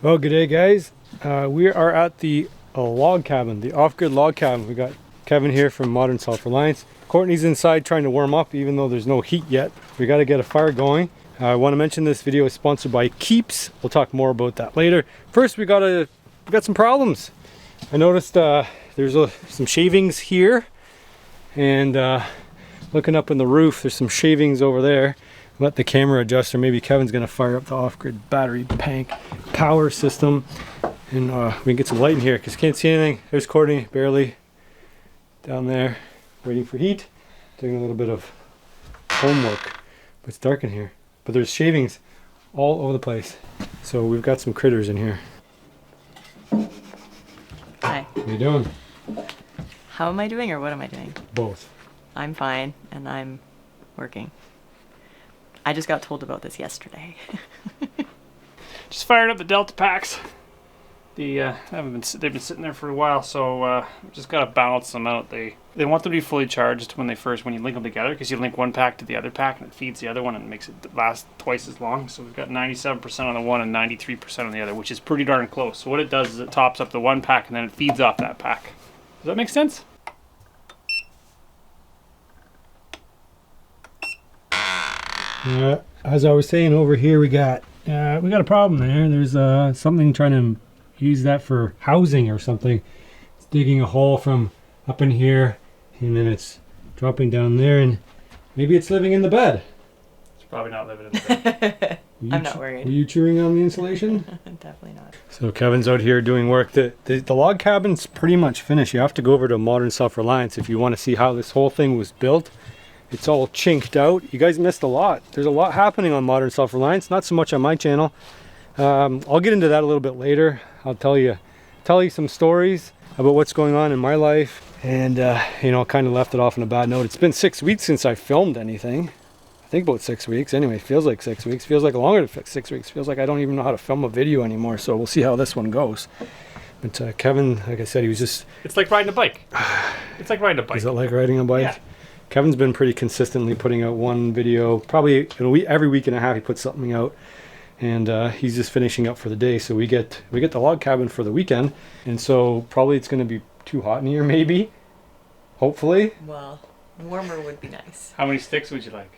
Well, good day, guys. We are at the log cabin, the off-grid log cabin. We got Kevin here from Modern Self-Reliance. Courtney's inside trying to warm up, even though there's no heat yet. We got to get a fire going. I want to mention this video is sponsored by Keeps. We'll talk more about that later. First, we got some problems. I noticed there's some shavings here, and looking up in the roof, there's some shavings over there. Let the camera adjust, or maybe Kevin's gonna fire up the off-grid battery bank power system, and we can get some light in here because can't see anything. There's Courtney, barely down there, waiting for heat, doing a little bit of homework. But it's dark in here. But there's shavings all over the place. So we've got some critters in here. Hi. What are you doing? How am I doing, or what am I doing? Both. I'm fine, and I'm working. I just got told about this yesterday. Just fired up the Delta packs. They've been sitting there for a while, so just gotta balance them out. They want them to be fully charged when you link them together, because you link one pack to the other pack and it feeds the other one and makes it last twice as long. So we've got 97% on the one and 93% on the other, which is pretty darn close. So what it does is it tops up the one pack and then it feeds off that pack. Does that make sense? As I was saying, over here we got a problem there. There's something trying to use that for housing or something. It's digging a hole from up in here, and then it's dropping down there, and maybe it's living in the bed. It's probably not living in the bed. I'm not worried. Were you chewing on the insulation? Definitely not. So Kevin's out here doing work. The log cabin's pretty much finished. You have to go over to Modern Self-Reliance if you want to see how this whole thing was built. It's all chinked out. You guys missed a lot. There's a lot happening on Modern Self-Reliance, not so much on my channel. I'll get into that a little bit later. I'll tell you some stories about what's going on in my life, and kind of left it off on a bad note. It's been 6 weeks since I filmed anything. I think about 6 weeks. Anyway, feels like 6 weeks. Feels like longer than 6 weeks. Feels like I don't even know how to film a video anymore. So we'll see how this one goes. But Kevin, like I said, he was just... It's like riding a bike. It's like riding a bike. Is it like riding a bike? Yeah. Kevin's been pretty consistently putting out one video, probably every week and a half he puts something out, and he's just finishing up for the day. So we get the log cabin for the weekend, and so probably it's going to be too hot in here, maybe, hopefully. Well, warmer would be nice. How many sticks would you like?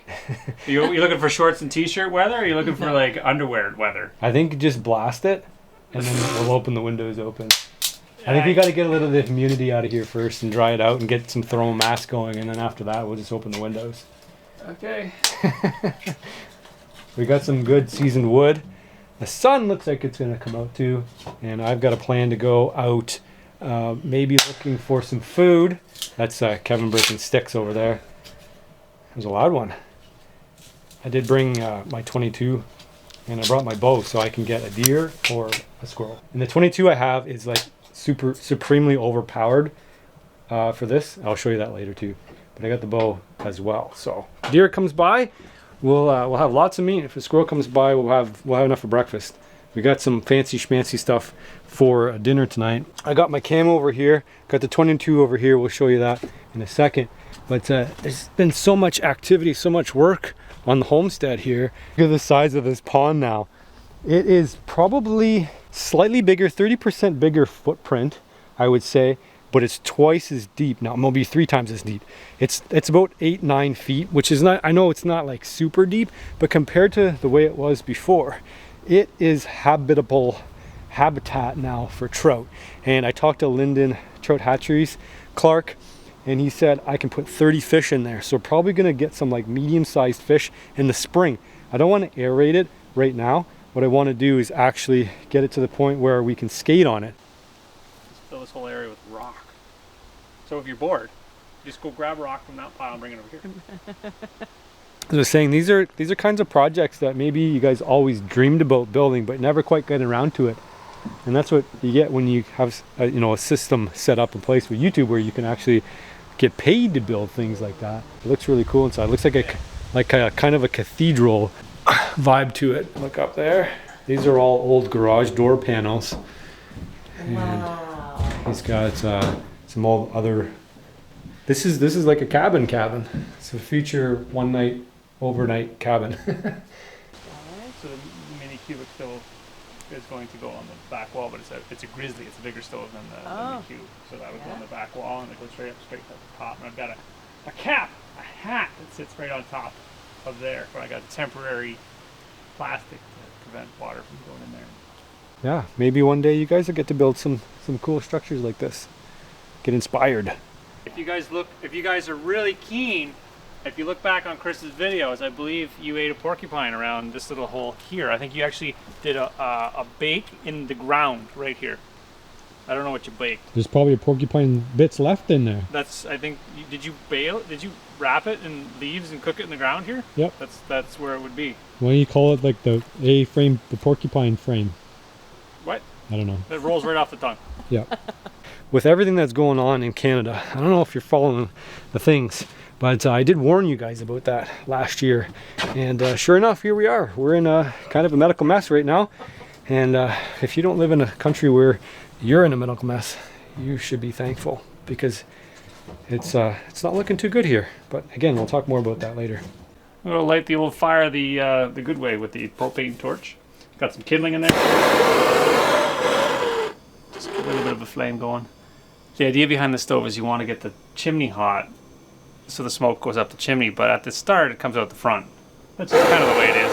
You looking for shorts and t-shirt weather, or are you looking for like underwear weather? I think just blast it, and then we'll open the windows open. I think we got to get a little of the humidity out of here first and dry it out and get some thermal mass going, and then after that we'll just open the windows. Okay. We got some good seasoned wood. The sun looks like it's going to come out too, and I've got a plan to go out, maybe looking for some food. That's Kevin breaking sticks over there. It was a loud one. I did bring my 22, and I brought my bow so I can get a deer or a squirrel. And the 22 I have is like supremely overpowered for this. I'll show you that later too. But I got the bow as well. So deer comes by, we'll have lots of meat. If a squirrel comes by, we'll have enough for breakfast. We got some fancy schmancy stuff for dinner tonight. I got my cam over here, got the 22 over here. We'll show you that in a second. But there's been so much activity, so much work on the homestead here. Look at the size of this pond now. It is probably slightly bigger, 30% bigger footprint, I would say, but it's twice as deep now. Maybe 3 times as deep. It's about 8-9 feet, which is not, I know it's not like super deep, but compared to the way it was before, it is habitable habitat now for trout. And I talked to Lyndon Trout Hatcheries, Clark, and he said I can put 30 fish in there. So probably gonna get some like medium-sized fish in the spring. I don't want to aerate it right now. What I want to do is actually get it to the point where we can skate on it. Just fill this whole area with rock. So if you're bored, just go grab a rock from that pile and bring it over here. As I was saying, these are kinds of projects that maybe you guys always dreamed about building, but never quite got around to it. And that's what you get when you have a system set up in place with YouTube, where you can actually get paid to build things like that. It looks really cool inside. It looks like a kind of a cathedral vibe to it. Look up there. These are all old garage door panels. And Wow. he's got some old other. This is like a cabin. It's a future one night overnight cabin. So the mini cubic fill is going to go on the back wall, but it's a grizzly. It's a bigger stove than the cube. So that would go on the back wall, and it goes straight up to the top. And I've got a hat that sits right on top of there, where I got temporary plastic to prevent water from going in there. Yeah, maybe one day you guys will get to build some cool structures like this. Get inspired. If you guys are really keen, if you look back on Chris's videos, I believe you ate a porcupine around this little hole here. I think you actually did a bake in the ground right here. I don't know what you baked. There's probably a porcupine bits left in there. I think, did you wrap it in leaves and cook it in the ground here? Yep. That's where it would be. Why don't you call it like the A-frame, the porcupine frame? What? I don't know. It rolls right off the tongue. Yeah. With everything that's going on in Canada, I don't know if you're following the things, but I did warn you guys about that last year. And sure enough, here we are. We're in a kind of a medical mess right now. And if you don't live in a country where you're in a medical mess, you should be thankful, because it's not looking too good here. But again, we'll talk more about that later. I'm gonna light the old fire the good way with the propane torch. Got some kindling in there. Just a little bit of a flame going. The idea behind the stove is you want to get the chimney hot so the smoke goes up the chimney, but at the start it comes out the front. That's just kind of the way it is.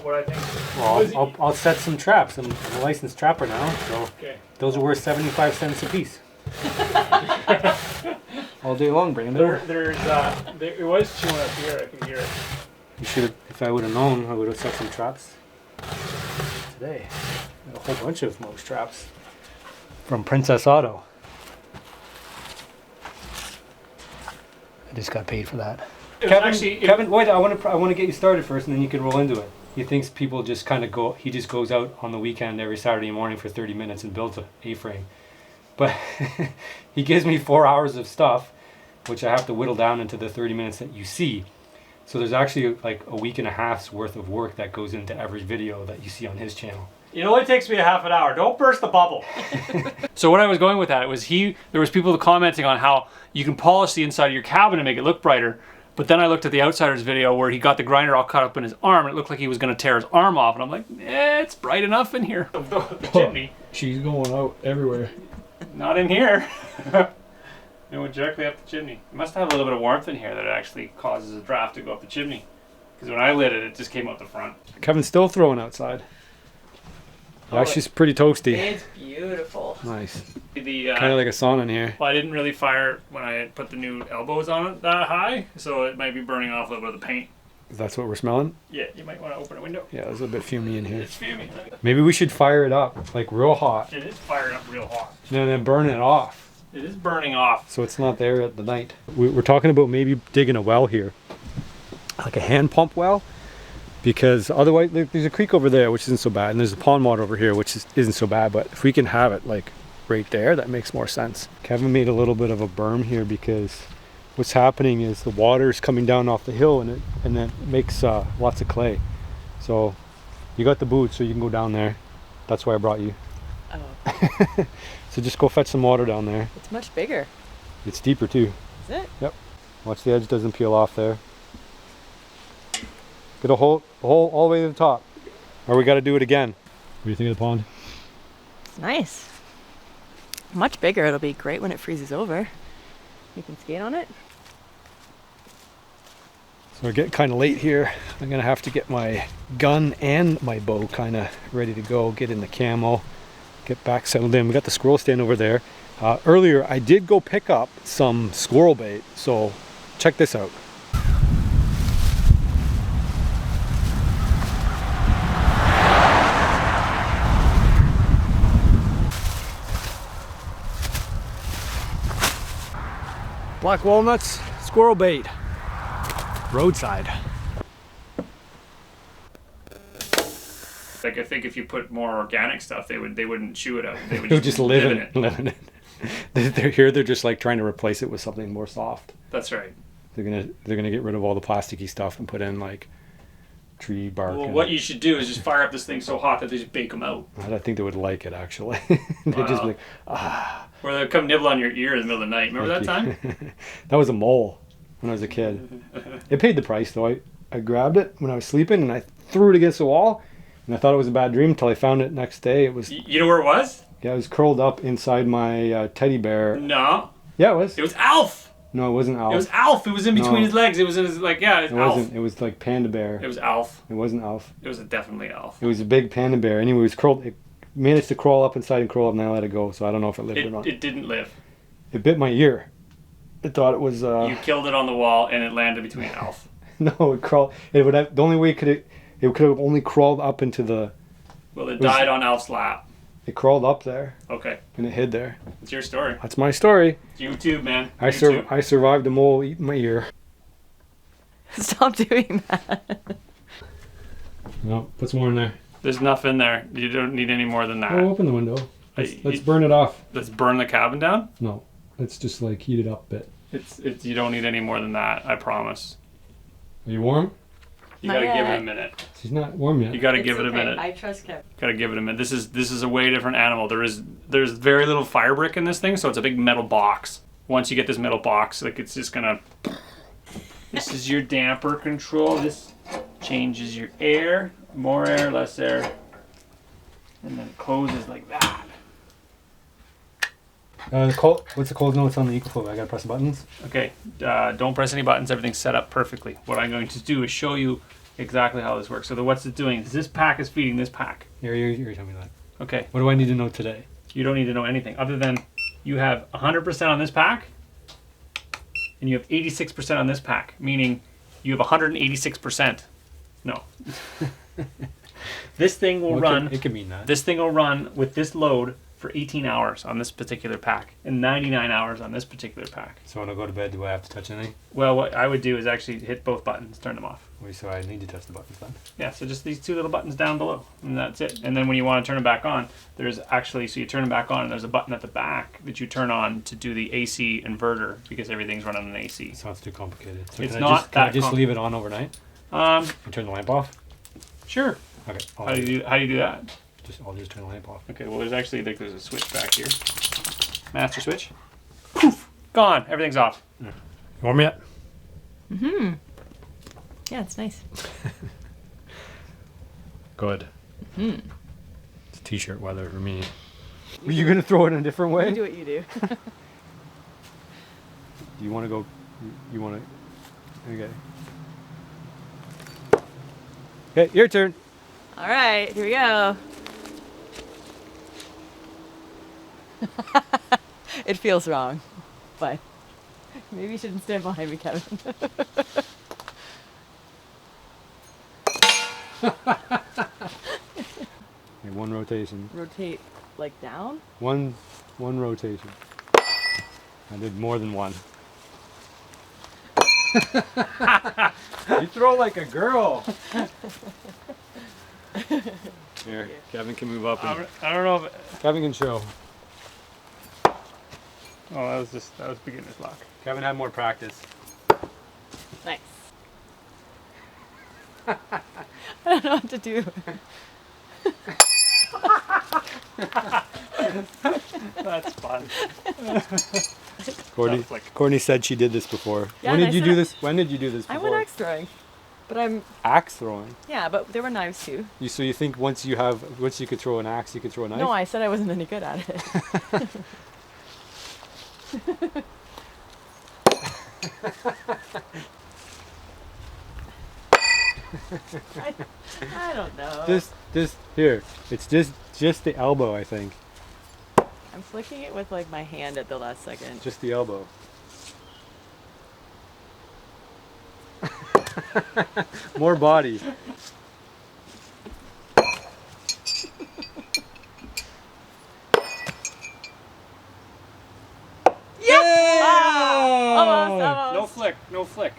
What I think? Well, I'll set some traps. I'm a licensed trapper now, so Okay. those are worth 75 cents a piece. All day long, Brandon. It was chewing up here. I can hear it. You should have, if I would have known, I would have set some traps today. A whole bunch of mouse traps from Princess Auto. I just got paid for that. Kevin, wait! I want to get you started first, and then you can roll into it. He thinks people just kind of go. He just goes out on the weekend every Saturday morning for 30 minutes and builds a A-frame. But he gives me 4 hours of stuff, which I have to whittle down into the 30 minutes that you see. So there's actually like a week and a half's worth of work that goes into every video that you see on his channel. It only takes me a half an hour. Don't burst the bubble. So what I was going with that was there was people commenting on how you can polish the inside of your cabin and make it look brighter. But then I looked at the Outsider's video where he got the grinder all caught up in his arm, and it looked like he was going to tear his arm off. And I'm like, it's bright enough in here. The chimney. She's going out everywhere. Not in here. It went directly up the chimney. It must have a little bit of warmth in here that it actually causes a draft to go up the chimney. Because when I lit it, it just came out the front. Kevin's still throwing outside. Yeah, she's pretty toasty. It's beautiful. Nice. The Kind of like a sauna in here. well, I didn't really fire when I put the new elbows on it that high, so it might be burning off a little bit of the paint. That's what we're smelling? Yeah, you might want to open a window. Yeah, there's a bit fumy in here. It's fuming. Maybe we should fire it up, like real hot, It is firing up real hot. and then burn it off, It is burning off. so it's not there at the night. We're talking about maybe digging a well here, like a hand pump well, because otherwise there's a creek over there, which isn't so bad, and there's a pond water over here, which isn't so bad, but if we can have it like right there, that makes more sense. Kevin made a little bit of a berm here because what's happening is the water is coming down off the hill, and it makes lots of clay. So you got the boots, so you can go down there. That's why I brought you. Oh, So just go fetch some water down there. it's much bigger. It's deeper too. Is it? Watch the edge doesn't peel off there. Get a hole all the way to the top. Or we got to do it again. What do you think of the pond? It's nice. Much bigger. It'll be great when it freezes over. You can skate on it. So we're getting kind of late here. I'm going to have to get my gun and my bow kind of ready to go. Get in the camo. Get back settled in. We got the squirrel stand over there. Earlier I did go pick up some squirrel bait. So check this out. Black walnuts, squirrel bait, roadside. Like I think if you put more organic stuff, they wouldn't chew it out. They would They'll just live in it. They're here. They're just like trying to replace it with something more soft. That's right. They're gonna get rid of all the plasticky stuff and put in like tree bark. Well, and what you should do is just fire up this thing so hot that they just bake them out. I think they would like it actually. They'd just be like, Or they'll come nibble on your ear in the middle of the night. Remember that time? That was a mole when I was a kid. It paid the price though. I grabbed it when I was sleeping and I threw it against the wall, and I thought it was a bad dream until I found it next day. It was. You know where it was? Yeah, it was curled up inside my teddy bear. No. Yeah, it was. It was Alf. No, it wasn't Alf. It was Alf. It was in between his legs. It was in his It It Alf. wasn't. It was like Panda Bear. It was Alf. It wasn't Alf. It was definitely Alf. It was a big panda bear. Anyway, it was curled. It managed to crawl up inside and crawl up, and I let it go. So I don't know if it lived or not. It didn't live. It bit my ear. It thought it was. You killed it on the wall, and it landed between Alf. No, it crawled. It would have. The only way it could have only crawled up into the. Well, it died on Alf's lap. It crawled up there. Okay. And it hid there. It's your story. That's my story. It's YouTube, man. I survived a mole eating my ear. Stop doing that. No, put some more in there. There's enough in there. You don't need any more than that. Oh, open the window. Let's burn it off. Let's burn the cabin down? No, let's just like heat it up a bit. It's you don't need any more than that, I promise. Are you warm? You Not gotta give it yet. a minute. She's not warm yet. You gotta give it a minute. I trust Kevin. Gotta give it a minute. This is a way different animal. There's very little fire brick in this thing, so it's a big metal box. Once you get this metal box, like it's just gonna. This is your damper control. This changes your air, more air, less air, and then it closes like that. What's the cold notes on the EcoFlow? I gotta press the buttons. Okay, don't press any buttons. Everything's set up perfectly. What I'm going to do is show you exactly how this works. So what's it doing is this pack is feeding this pack. You're telling me that. Okay, What do I need to know today? you don't need to know anything other than you have 100% on this pack and you have 86% on this pack, meaning you have 186%. No. This thing will run. It could mean that. This thing will run with this load for 18 hours on this particular pack and 99 hours on this particular pack. So when I go to bed, do I have to touch anything? Well, what I would do is actually hit both buttons, turn them off. Wait, so I need to touch the buttons then? Yeah, so just these two little buttons down below, and that's it. And then when you want to turn them back on, there's actually, so you turn them back on, and there's a button at the back that you turn on to do the AC inverter because everything's running on AC. Sounds too complicated. So It's can not I that just leave it on overnight Um, and turn the lamp off? sure. Okay. How do you do that? I'll just turn the lamp off. Okay, well, there's actually there's a switch back here. Master switch. Poof! Gone. Everything's off. Warm yet? Mm-hmm. Yeah, it's nice. Good. Hmm. It's t-shirt weather for me. Were you gonna throw it in a different You way? do what you do. Do you want to go? You want to? Okay. Okay, your turn. All right, here we go. It feels wrong, but maybe you shouldn't stand behind me, Kevin. Okay, one rotation. Rotate like down. One rotation. I did more than one. You throw like a girl. Here, Kevin can move up. And I don't know if. Kevin can show. Oh, that was beginner's luck. Kevin had more practice. Nice. I don't know what to do. That's fun. Courtney said she did this before. Yeah, When and did I you said do I- this? When did you do this I before? went axe throwing, but I'm Axe throwing. yeah, but there were knives too. So you think once you could throw an axe, you could throw a knife? No, I said I wasn't any good at it. I don't know. Just here. It's just the elbow, I think. I'm flicking it with like my hand at the last second. Just the elbow. More body. Almost. No flick. No flick.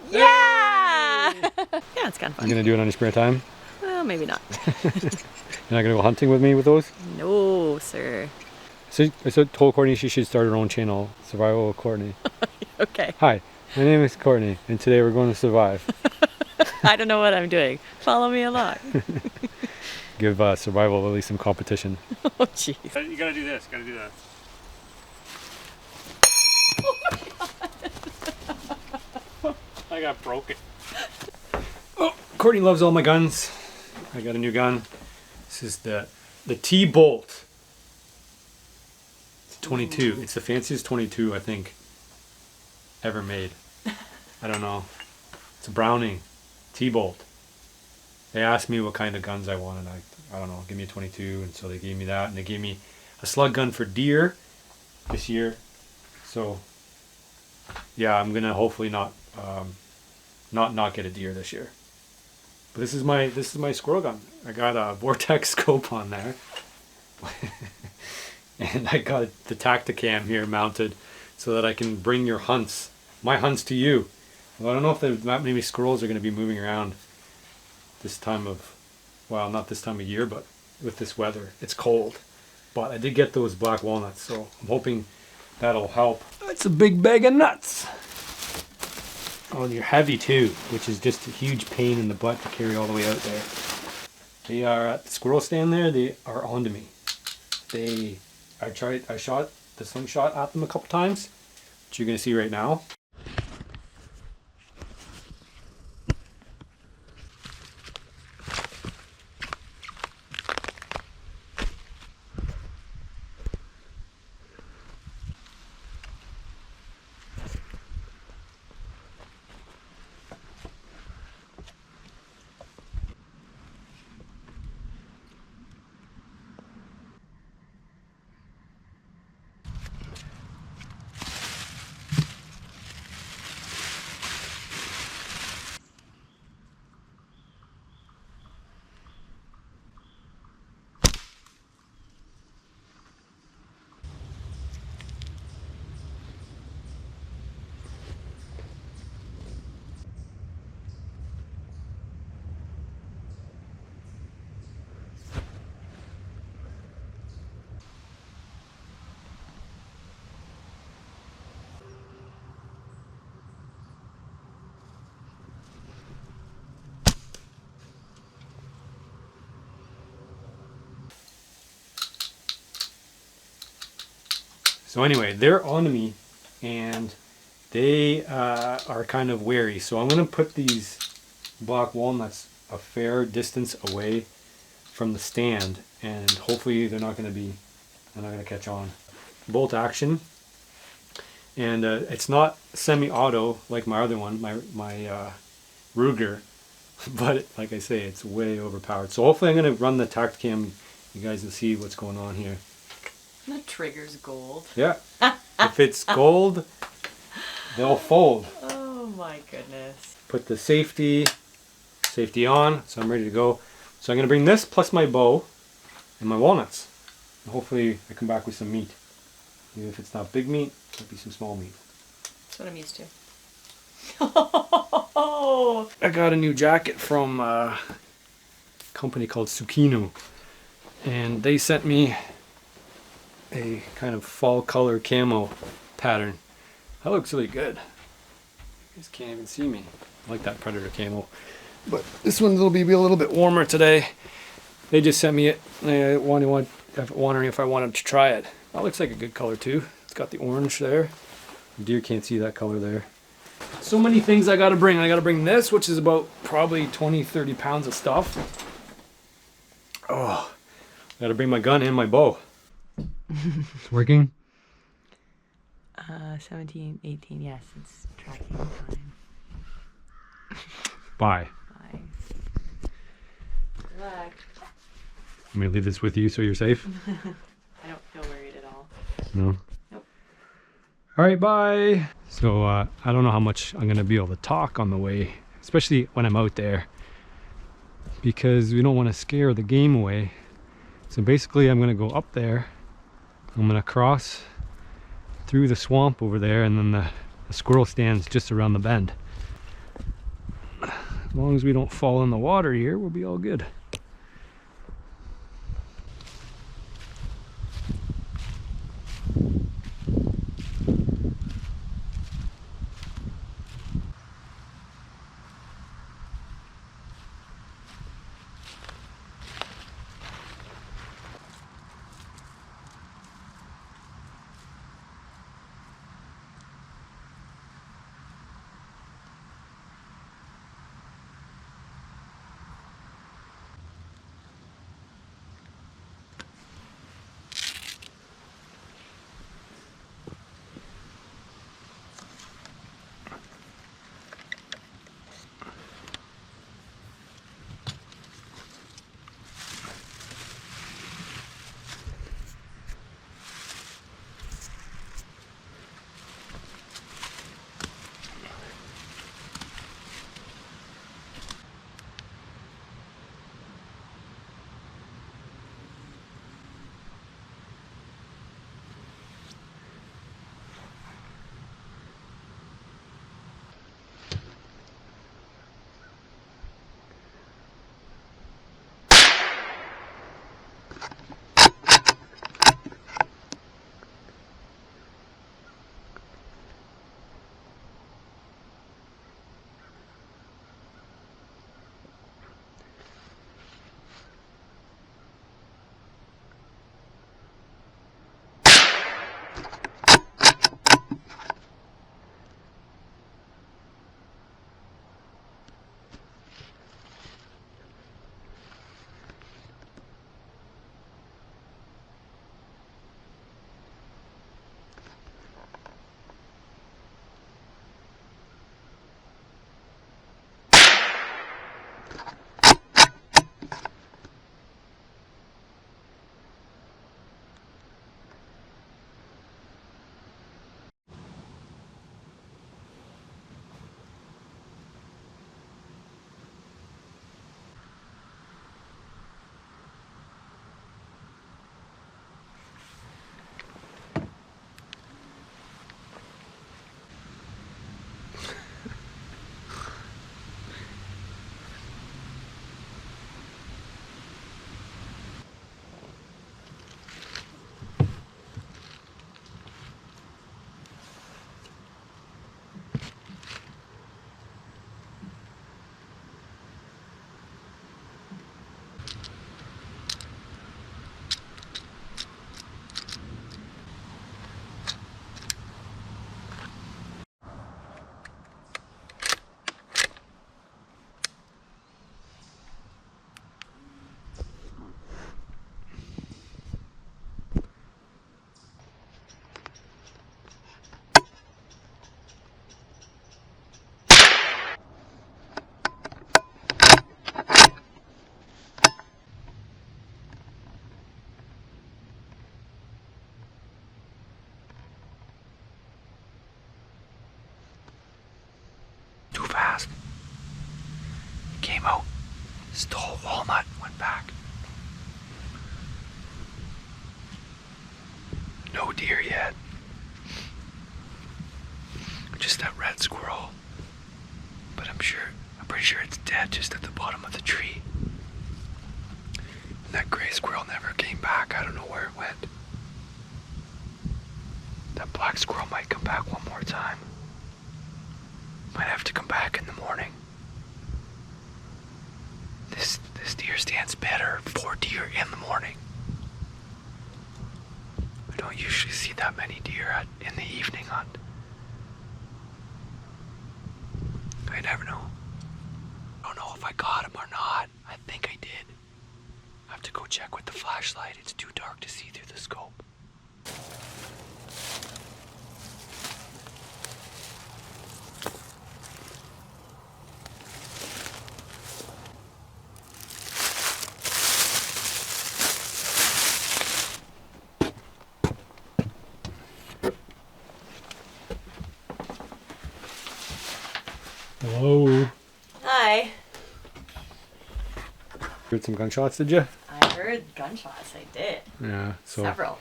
Yeah! Yeah, it's kind of You fun. gonna do it on your spare time? Well, maybe not. You're not gonna go hunting with me with those? No. No, sir. So I told Courtney she should start her own channel, Survival with Courtney. Okay. Hi, my name is Courtney, and today we're going to survive. I don't know what I'm doing. Follow me along. Give survival at least some competition. Oh, jeez. You gotta do this. Gotta do that. I got broken. Oh, Courtney loves all my guns. I got a new gun. This is the T-Bolt. It's 22. It's the fanciest 22 I think ever made. I don't know. It's a Browning T-Bolt. They asked me what kind of guns I wanted. I don't know. Give me a 22, and so they gave me that, and they gave me a slug gun for deer this year. So yeah, I'm gonna hopefully not get a deer this year. But this is my squirrel gun. I got a vortex scope on there, and I got the Tacticam here mounted so that I can bring my hunts to you. Well, I don't know if that many squirrels are going to be moving around this time of, well, not this time of year, but with this weather. It's cold. But I did get those black walnuts, so I'm hoping that'll help. It's a big bag of nuts. Oh, and you're heavy too, which is just a huge pain in the butt to carry all the way out there. They are at the squirrel stand there. They are onto me. I shot the slingshot at them a couple times, which you're gonna see right now. So anyway, they're onto me, and they are kind of wary. So I'm going to put these black walnuts a fair distance away from the stand, and hopefully they're not going to catch on. Bolt action, and it's not semi-auto like my other one, my Ruger, but like I say, it's way overpowered. So hopefully I'm going to run the Tacticam. You guys will see what's going on here. The trigger's gold. Yeah. If it's gold, they'll fold. Oh my goodness. Put the safety on, so I'm ready to go. So I'm going to bring this plus my bow and my walnuts. And hopefully I come back with some meat. Even if it's not big meat, it'll be some small meat. That's what I'm used to. I got a new jacket from a company called Tsukino, and they sent me a kind of fall color camo pattern. That looks really good. You guys can't even see me. I like that Predator camo. But this one will be a little bit warmer today. They just sent me it. I wondering if I wanted to try it. That looks like a good color too. It's got the orange there. The deer can't see that color there. So many things I gotta bring. I gotta bring this, which is about probably 20-30 pounds of stuff. Oh, I gotta bring my gun and my bow. It's working? 17, 18, yes, it's tracking fine. Bye. Bye. Good luck. I'm gonna leave this with you so you're safe? I don't feel worried at all. No? Nope. Alright, bye! So, I don't know how much I'm gonna be able to talk on the way, especially when I'm out there, because we don't want to scare the game away. So basically I'm gonna go up there. I'm gonna cross through the swamp over there, and then the squirrel stands just around the bend. As long as we don't fall in the water here, we'll be all good. came out, stole a walnut, went back. No deer yet. Just that red squirrel. But I'm pretty sure it's dead just at the bottom of the tree. And that gray squirrel never came back. I don't know where it went. That black squirrel might come back one more time. Might have to come back in the morning. This deer stands better for deer in the morning. I don't usually see that many deer in the evening hunt. I never know. I don't know if I got him or not. I think I did. I have to go check with the flashlight. It's too dark to see through the scope. Hello. Hi. Heard some gunshots, did you? I heard gunshots. I did. Yeah. So Several.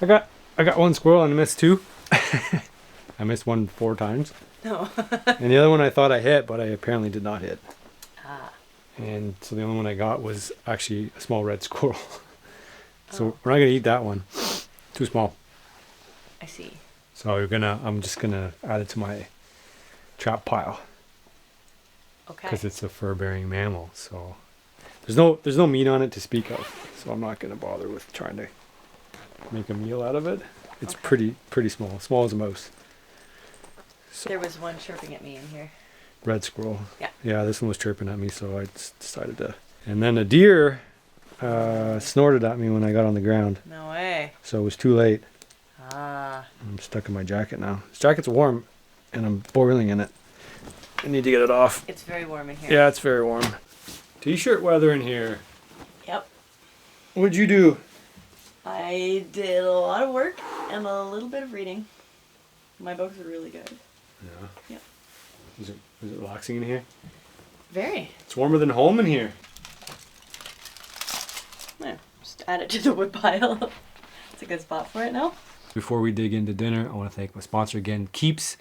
I got one squirrel and I missed two. I missed one 4 times. No. And the other one I thought I hit, but I apparently did not hit. Ah. And so the only one I got was actually a small red squirrel. So we're not gonna eat that one. Too small. I see. So I'm just gonna add it to my trap pile Okay. because it's a fur-bearing mammal. So there's no meat on it to speak of. So I'm not gonna bother with trying to make a meal out of it. It's Okay. pretty small as a mouse. So There was one chirping at me in here. red squirrel. Yeah. Yeah, this one was chirping at me, so I just decided to. And then a deer snorted at me when I got on the ground, No way. so it was too late. Ah. I'm stuck in my jacket now. This jacket's warm, and I'm boiling in it. I need to get it off. It's very warm in here. Yeah, it's very warm. T-shirt weather in here. Yep. What'd you do? I did a lot of work and a little bit of reading. My books are really good. Yeah. Yep. Is it relaxing in here? Very. It's warmer than home in here. Yeah. Just add it to the wood pile. It's a good spot for it now. Before we dig into dinner, I want to thank my sponsor again, Keeps.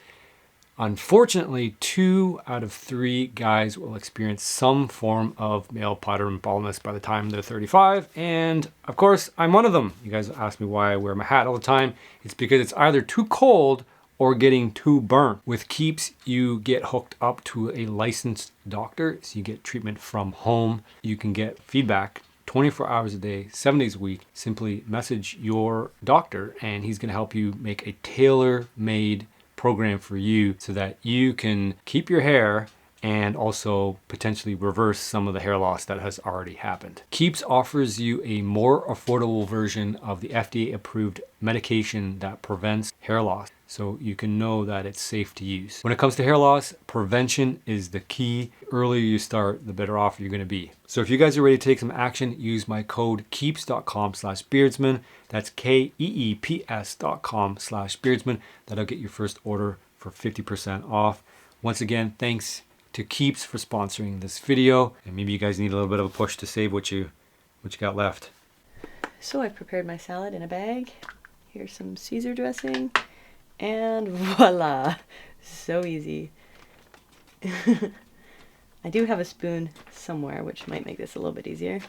Unfortunately, 2 out of 3 guys will experience some form of male pattern baldness by the time they're 35. And of course, I'm one of them. You guys ask me why I wear my hat all the time. It's because it's either too cold or getting too burnt. With Keeps, you get hooked up to a licensed doctor, so you get treatment from home. You can get feedback 24 hours a day, 7 days a week. Simply message your doctor and he's gonna help you make a tailor-made program for you so that you can keep your hair and also potentially reverse some of the hair loss that has already happened. Keeps offers you a more affordable version of the FDA approved medication that prevents hair loss, so you can know that it's safe to use. When it comes to hair loss, prevention is the key. The earlier you start, the better off you're gonna be. So if you guys are ready to take some action, use my code keeps.com/beardsman. That's KEEPS.com/beardsman. That'll get your first order for 50% off. Once again, thanks to Keeps for sponsoring this video. And maybe you guys need a little bit of a push to save what you got left. So I've prepared my salad in a bag. Here's some Caesar dressing. And voila! So easy. I do have a spoon somewhere, which might make this a little bit easier.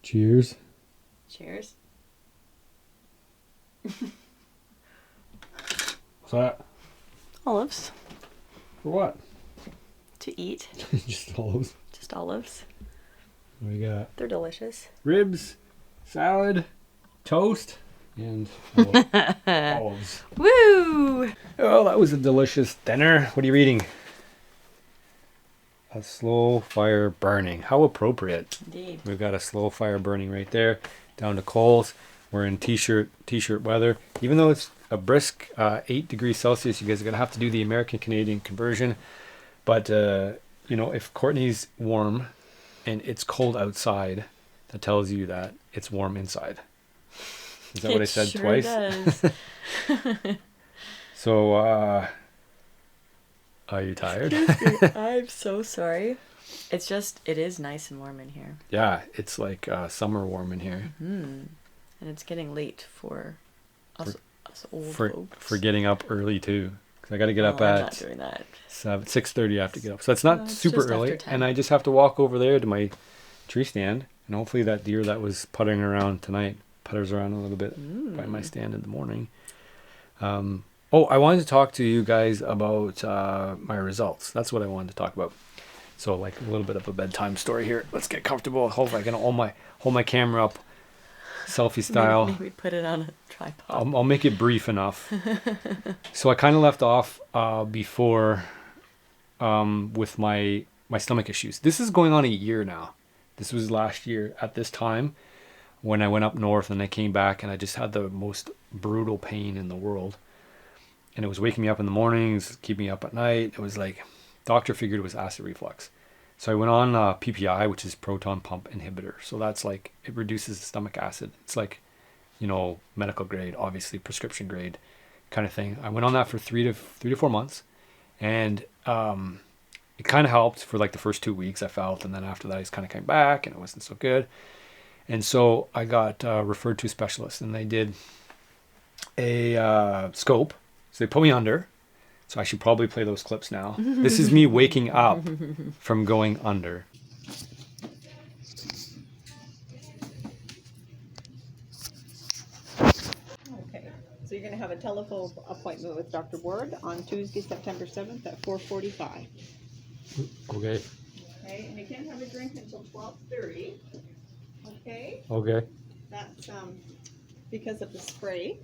Cheers. Cheers. What's that? Olives For what? to eat. Just olives. Just olives. What do we got? They're delicious. Ribs, salad, toast, and olives. Woo! Oh, that was a delicious dinner. What are you reading? A slow fire burning. How appropriate. Indeed. We've got a slow fire burning right there, down to coals. We're in t-shirt weather. Even though it's a brisk 8 degrees Celsius, you guys are gonna have to do the American Canadian conversion. But you know, if Courtney's warm, and it's cold outside, that tells you that it's warm inside. Is that what I said sure twice? Does. So, are you tired? I'm so sorry. It's just, it is nice and warm in here. Yeah, it's like summer warm in here. And it's getting late for us old For folks. getting up early too, because I got to get up I'm at not doing that. 6:30. I have to get up, so it's not It's super just early, after 10. and I just have to walk over there to my tree stand, and hopefully that deer that was puttering around tonight putters around a little bit by my stand in the morning. I wanted to talk to you guys about my results. That's what I wanted to talk about. So like a little bit of a bedtime story here. Let's get comfortable. Hopefully I can hold my camera up, selfie style. Maybe put it on a tripod. I'll make it brief enough. So I kind of left off before with my stomach issues. This is going on a year now. This was last year at this time when I went up north, and I came back and I just had the most brutal pain in the world. And it was waking me up in the mornings, keeping me up at night. It was like, doctor figured it was acid reflux. So I went on PPI, which is proton pump inhibitor. So that's like, it reduces the stomach acid. It's like, medical grade, obviously prescription grade kind of thing. I went on that for 3 to 4 months, and it kind of helped for like the first 2 weeks I felt. And then after that, I just kind of came back and it wasn't so good. And so I got referred to a specialist, and they did a scope. So they put me under. So I should probably play those clips now. This is me waking up from going under. Okay, so you're going to have a telephone appointment with Dr. Ward on Tuesday, September 7th at 4:45. Okay. Okay, and you can't have a drink until 12:30. Okay, Okay. that's because of the spray.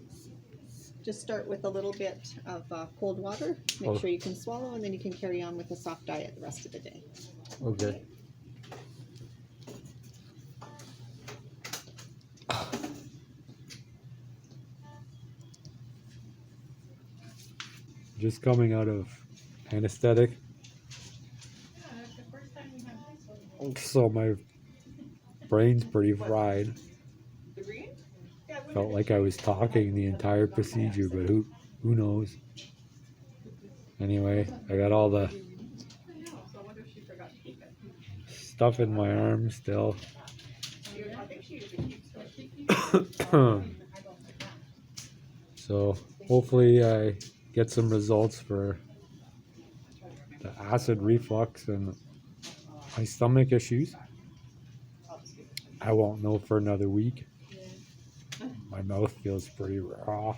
Just start with a little bit of cold water. Make sure you can swallow, and then you can carry on with a soft diet the rest of the day. Okay. Just coming out of anesthetic. So my brain's pretty fried. Felt like I was talking the entire procedure, but who knows? Anyway, I got all the stuff in my arm still. So hopefully I get some results for the acid reflux and my stomach issues. I won't know for another week. My mouth feels pretty raw.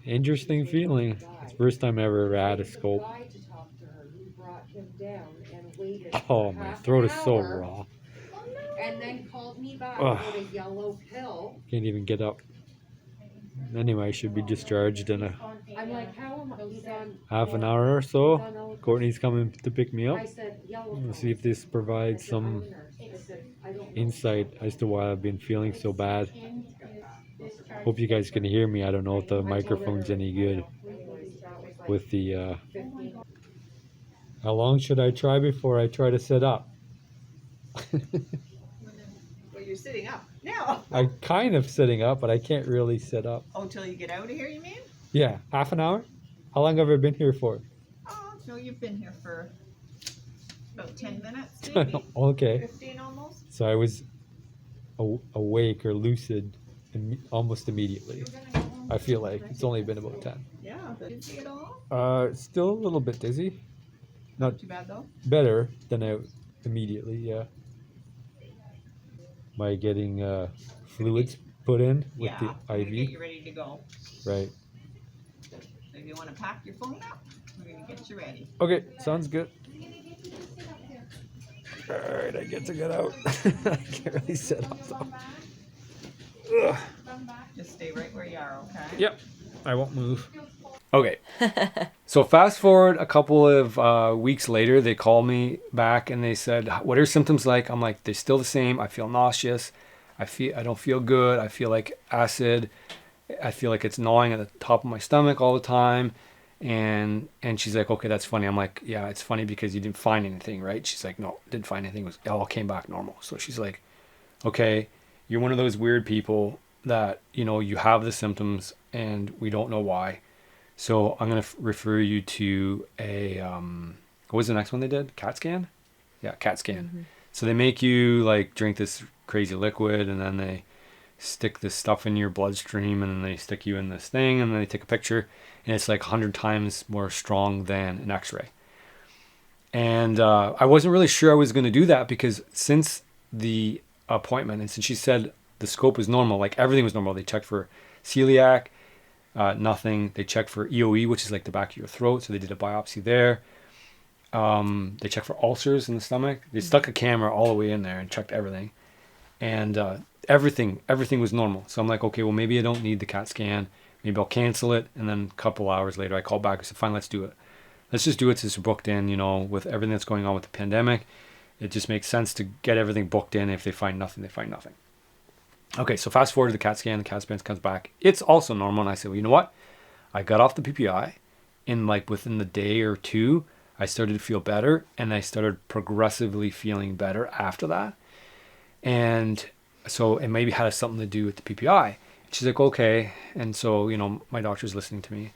Interesting feeling. It's the first time I ever had a scope. Oh, my throat is so raw. And then called me back with a yellow pill. Can't even get up. Anyway, I should be discharged in a I'm like, how am I? He's on, half an hour or so. Courtney's coming to pick me up. I said, yellow We'll pill. see if this provides some insight as to why I've been feeling so bad. Hope you guys can hear me. I don't know if the microphone's any good with the how long should I try before I try to sit up? Well, you're sitting up now. I'm kind of sitting up, but I can't really sit up. Oh, until you get out of here, you mean? Yeah, half an hour? How long have I been here for? Oh, no, you've been here for about 10 minutes, maybe. Okay. 15 almost. So I was awake or lucid almost immediately. I feel like it's only been about 10. Yeah, but did you see it all? Still a little bit dizzy. Not Too bad though. better than I immediately, yeah. By getting fluids put in with Yeah, the we're gonna get IV. you ready to go. Right. So if you want to pack your phone up, we're gonna get you ready. Okay, sounds good. Alright, I get to get out. I can't really sit up though. Ugh. Just stay right where you are, okay? Yep, I won't move. Okay, so fast forward a couple of weeks later, they called me back and they said, "What are your symptoms like?" I'm like, "They're still the same. I feel nauseous. I don't feel good. I feel like acid. I feel like it's gnawing at the top of my stomach all the time, And she's like, okay, that's funny. I'm like, yeah, it's funny because you didn't find anything, right? She's like, no, didn't find anything. It all came back normal. So she's like, okay, you're one of those weird people that, you have the symptoms and we don't know why. So I'm going to refer you to what was the next one they did? CAT scan? Yeah, CAT scan. Mm-hmm. So they make you like drink this crazy liquid, and then they stick this stuff in your bloodstream, and then they stick you in this thing, and then they take a picture, and it's like 100 times more strong than an x-ray. And I wasn't really sure I was going to do that, because since the appointment, and since she said the scope was normal, like everything was normal. They checked for celiac, nothing. They checked for EOE, which is like the back of your throat, so they did a biopsy there. They checked for ulcers in the stomach. They stuck a camera all the way in there and checked everything, and everything was normal. So I'm like, okay, well, maybe I don't need the CAT scan. Maybe I'll cancel it. And then a couple hours later, I called back. I said, fine, let's do it. Let's just do it since it's booked in. With everything that's going on with the pandemic, it just makes sense to get everything booked in. If they find nothing, they find nothing. Okay, so fast forward to the CAT scan. The CAT scan comes back. It's also normal. And I said, well, you know what? I got off the PPI, and like within the day or two, I started to feel better, and I started progressively feeling better after that. And so it maybe had something to do with the PPI. She's like, okay. And so, my doctor's listening to me.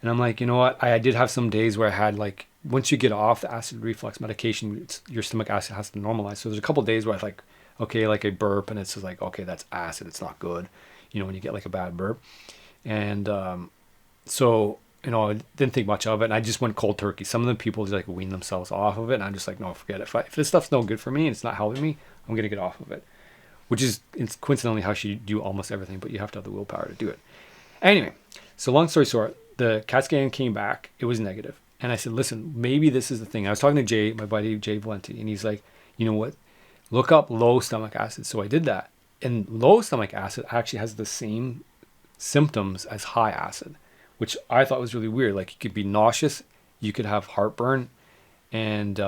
And I'm like, you know what? I did have some days where I had like, once you get off the acid reflux medication, your stomach acid has to normalize. So there's a couple of days where I like, okay, like a burp, and it's just like, okay, that's acid. It's not good. When you get like a bad burp. And so, I didn't think much of it, and I just went cold turkey. Some of the people just like wean themselves off of it, and I'm just like, no, forget it. If this stuff's no good for me and it's not helping me, I'm gonna get off of it. Which is coincidentally how she do almost everything, but you have to have the willpower to do it. Anyway, so long story short, the CAT scan came back. It was negative, and I said, listen, maybe this is the thing. I was talking to Jay, my buddy Jay Valenti, and he's like, you know what? Look up low stomach acid. So I did that, and low stomach acid actually has the same symptoms as high acid, which I thought was really weird. Like, you could be nauseous, you could have heartburn, and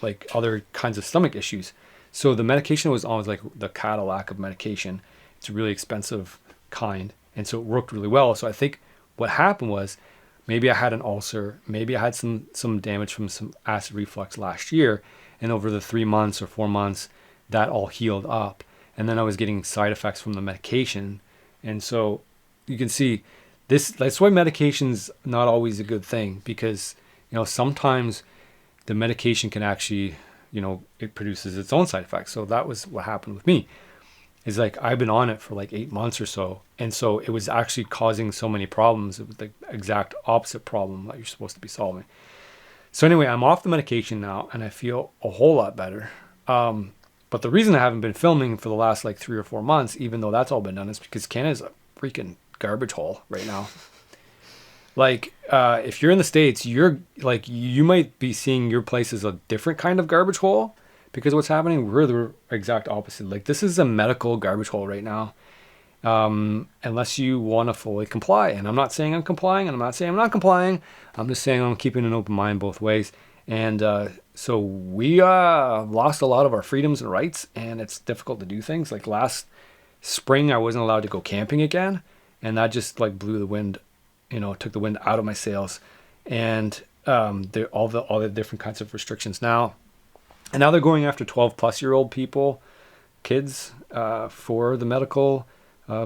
like other kinds of stomach issues. So the medication was always like the Cadillac of medication. It's a really expensive kind, and so it worked really well. So I think what happened was maybe I had an ulcer, maybe I had some damage from some acid reflux last year, and over the 3 months or 4 months, that all healed up. And then I was getting side effects from the medication, and so you can see. That's why medication's not always a good thing, because sometimes the medication can actually it produces its own side effects. So that was what happened with me. Is like I've been on it for like 8 months or so, and so it was actually causing so many problems. It was the exact opposite problem that you're supposed to be solving. So anyway, I'm off the medication now, and I feel a whole lot better. But the reason I haven't been filming for the last like 3 or 4 months, even though that's all been done, is because Canada's a freaking garbage hole right now. Like, if you're in the States, you're like, you might be seeing your place as a different kind of garbage hole, because what's happening, we're the exact opposite. Like, this is a medical garbage hole right now, unless you want to fully comply. And I'm not saying I'm complying, and I'm not saying I'm not complying. I'm just saying I'm keeping an open mind both ways. And so we lost a lot of our freedoms and rights, and it's difficult to do things. Like last spring, I wasn't allowed to go camping again. And that just like blew the wind, took the wind out of my sails. And all the different kinds of restrictions now. And now they're going after 12-plus-year-old people, kids, for the medical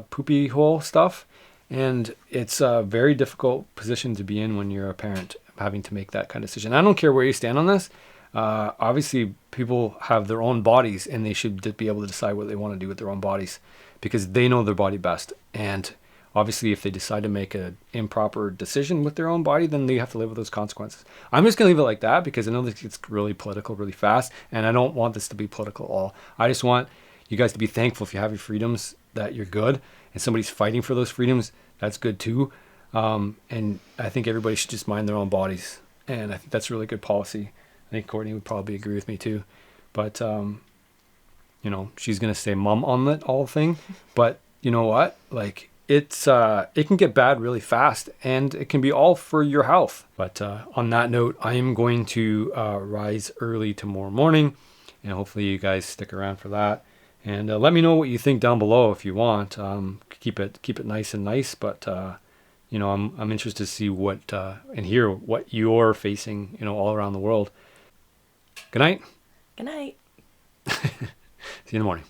poopy hole stuff. And it's a very difficult position to be in when you're a parent, having to make that kind of decision. I don't care where you stand on this. Obviously, people have their own bodies, and they should be able to decide what they want to do with their own bodies, because they know their body best. And obviously, if they decide to make an improper decision with their own body, then they have to live with those consequences. I'm just going to leave it like that, because I know this gets really political really fast, and I don't want this to be political at all. I just want you guys to be thankful if you have your freedoms, that you're good, and somebody's fighting for those freedoms, that's good too. And I think everybody should just mind their own bodies, and I think that's really good policy. I think Courtney would probably agree with me too. But, she's going to say mum on that all thing, but you know what? Like, it can get bad really fast, and it can be all for your health. But on that note, I am going to rise early tomorrow morning, and hopefully you guys stick around for that. And let me know what you think down below if you want. Keep it nice and nice, but I'm interested to see what and hear what you're facing, all around the world. Good night. Good night. See you in the morning.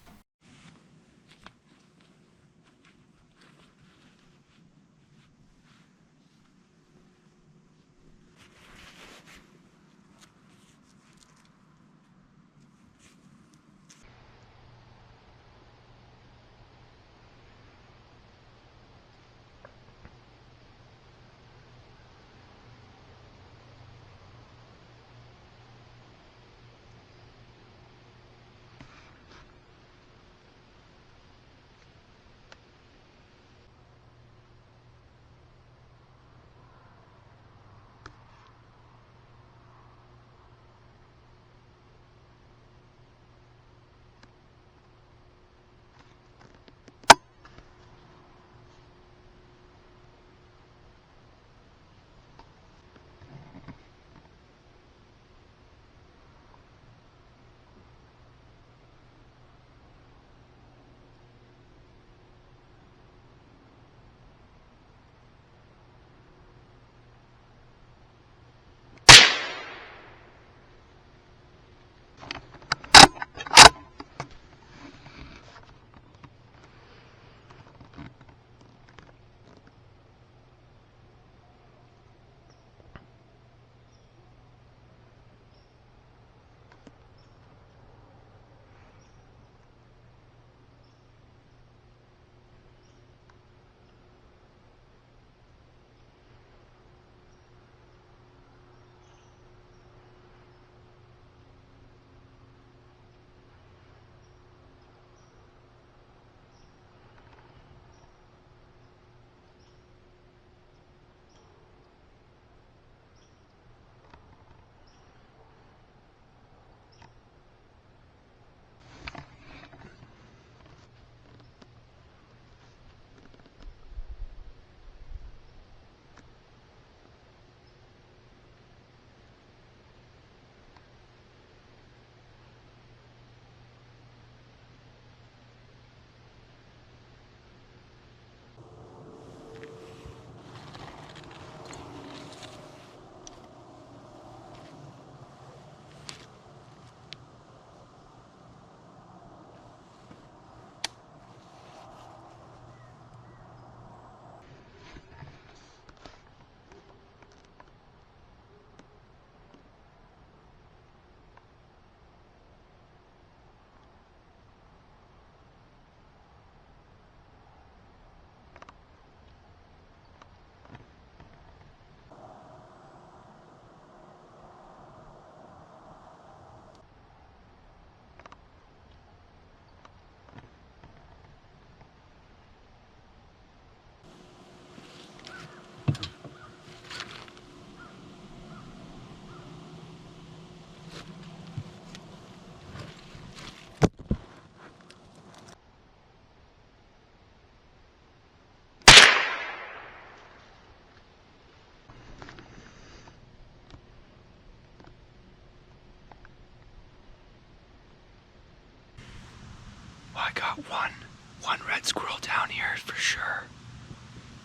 Well, I got one red squirrel down here for sure.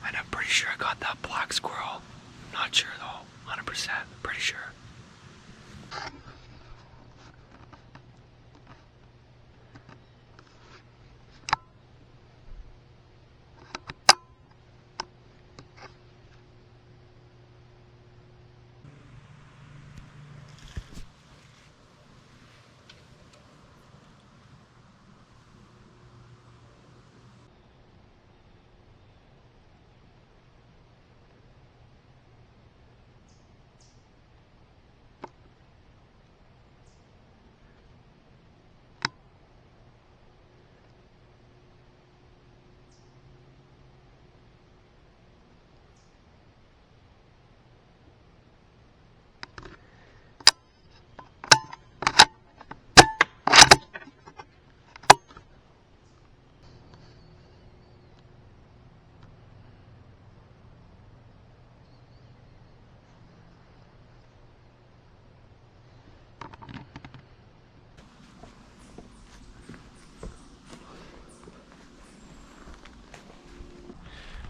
And I'm pretty sure I got that black squirrel. Not sure though, 100%, pretty sure.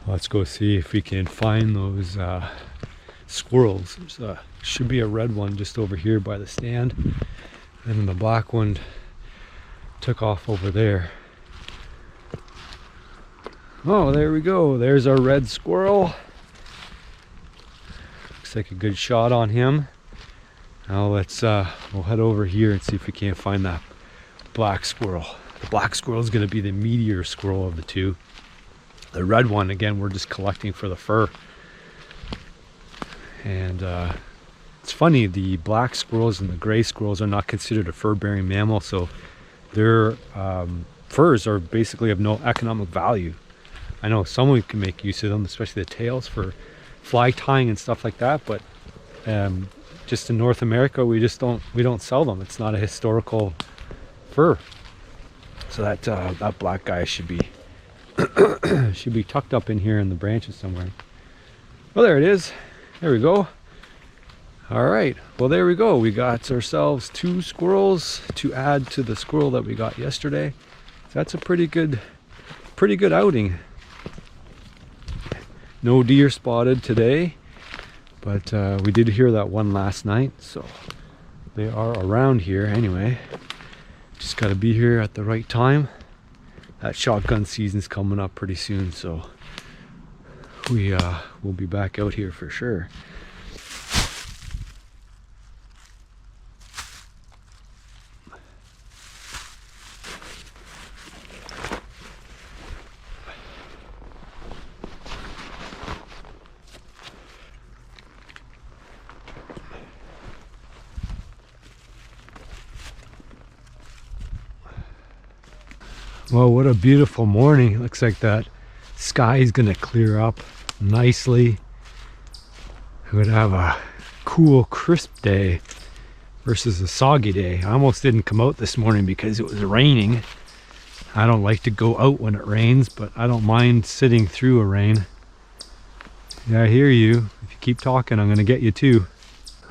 Let's go see if we can find those squirrels. There's should be a red one just over here by the stand, and then the black one took off over there. Oh, there we go. There's our red squirrel. Looks like a good shot on him. Now let's we'll head over here and see if we can't find that black squirrel. The black squirrel is going to be the meatier squirrel of the two. The red one, again, we're just collecting for the fur. And it's funny, the black squirrels and the gray squirrels are not considered a fur-bearing mammal, so their furs are basically of no economic value. I know someone can make use of them, especially the tails for fly tying and stuff like that, but just in North America, we don't sell them. It's not a historical fur. So that black guy should be should be tucked up in here in the branches somewhere. Well, there it is. There we go. All right. Well, there we go. We got ourselves 2 squirrels to add to the squirrel that we got yesterday. So that's a pretty good outing. No deer spotted today, but we did hear that one last night, so they are around here anyway. Just got to be here at the right time. That shotgun season's coming up pretty soon, so we will be back out here for sure. Well, what a beautiful morning. It looks like that sky is going to clear up nicely. We're going to have a cool, crisp day versus a soggy day. I almost didn't come out this morning because it was raining. I don't like to go out when it rains, but I don't mind sitting through a rain. Yeah, I hear you. If you keep talking, I'm going to get you too.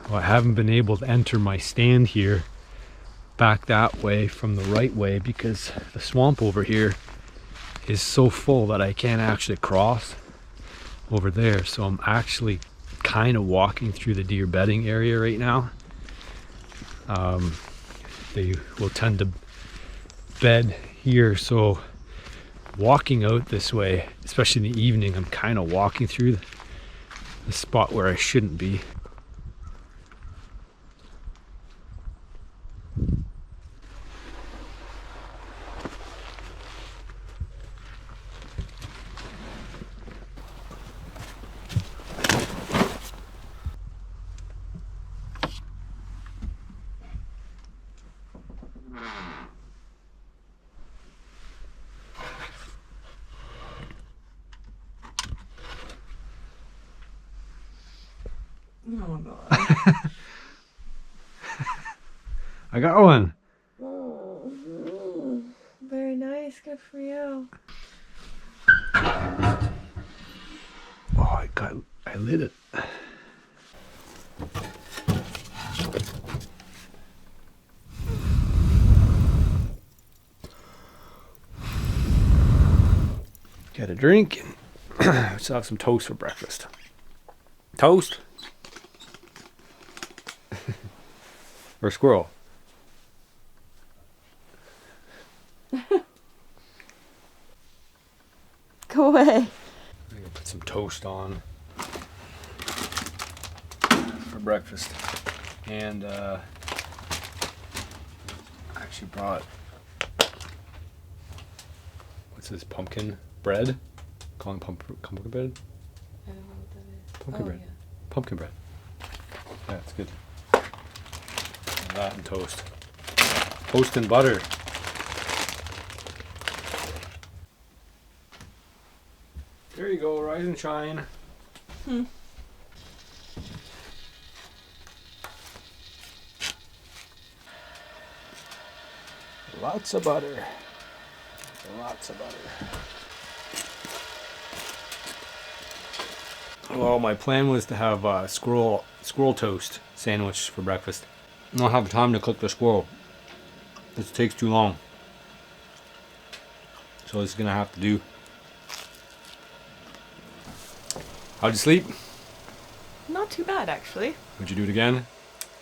Well, I haven't been able to enter my stand here back that way from the right way because the swamp over here is so full that I can't actually cross over there. So I'm actually kind of walking through the deer bedding area right now. They will tend to bed here, so walking out this way, especially in the evening, I'm kind of walking through the spot where I shouldn't be. Oh god. I got one. Very nice. Good for you. Oh, I lit it. Got a drink and let's have some toast for breakfast. Toast? Or squirrel? Go away. I'm gonna put some toast on for breakfast. And I actually brought, what's this, pumpkin bread? Calling pumpkin bread? I don't know what that is. Pumpkin bread. Yeah. Pumpkin bread. Yeah, it's good. And that and toast. Toast and butter. There you go, rise and shine. Lots of butter. Lots of butter. Well, my plan was to have a squirrel toast sandwich for breakfast. I don't have time to cook the squirrel. This takes too long. So it's gonna have to do. How'd you sleep? Not too bad, actually. Would you do it again?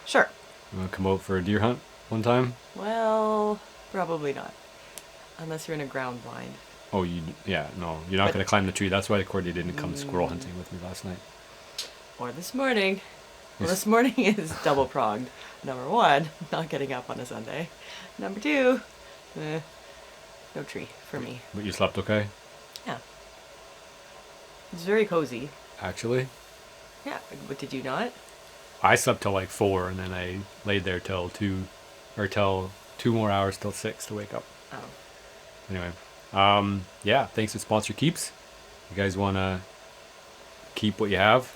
Sure. You want to come out for a deer hunt one time? Well, probably not. Unless you're in a ground blind. Oh, yeah, no. You're not going to climb the tree. That's why Courtney didn't come squirrel hunting with me last night. Or this morning. Well, this morning is double pronged. Number one, not getting up on a Sunday. Number two, no tree for me. But you slept okay? Yeah. It's very cozy. Actually? Yeah, but did you not? I slept till like 4 and then I laid there till 2 more hours till 6 to wake up. Oh. Anyway, yeah, thanks to sponsor Keeps. You guys want to keep what you have?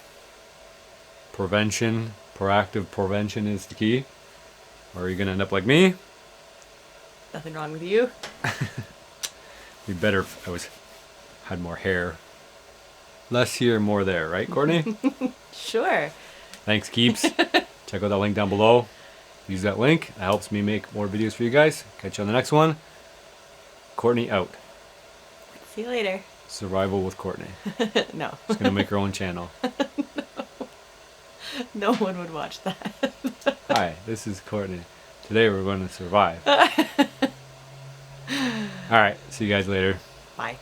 Proactive prevention is the key. Or are you going to end up like me? Nothing wrong with you? Be better if I had more hair. Less here, more there, right, Courtney? Sure. Thanks, Keeps. Check out that link down below. Use that link. That helps me make more videos for you guys. Catch you on the next one. Courtney out. See you later. Survival with Courtney. No. She's going to make her own channel. No one would watch that. Hi, this is Courtney. Today we're going to survive. Alright, see you guys later. Bye.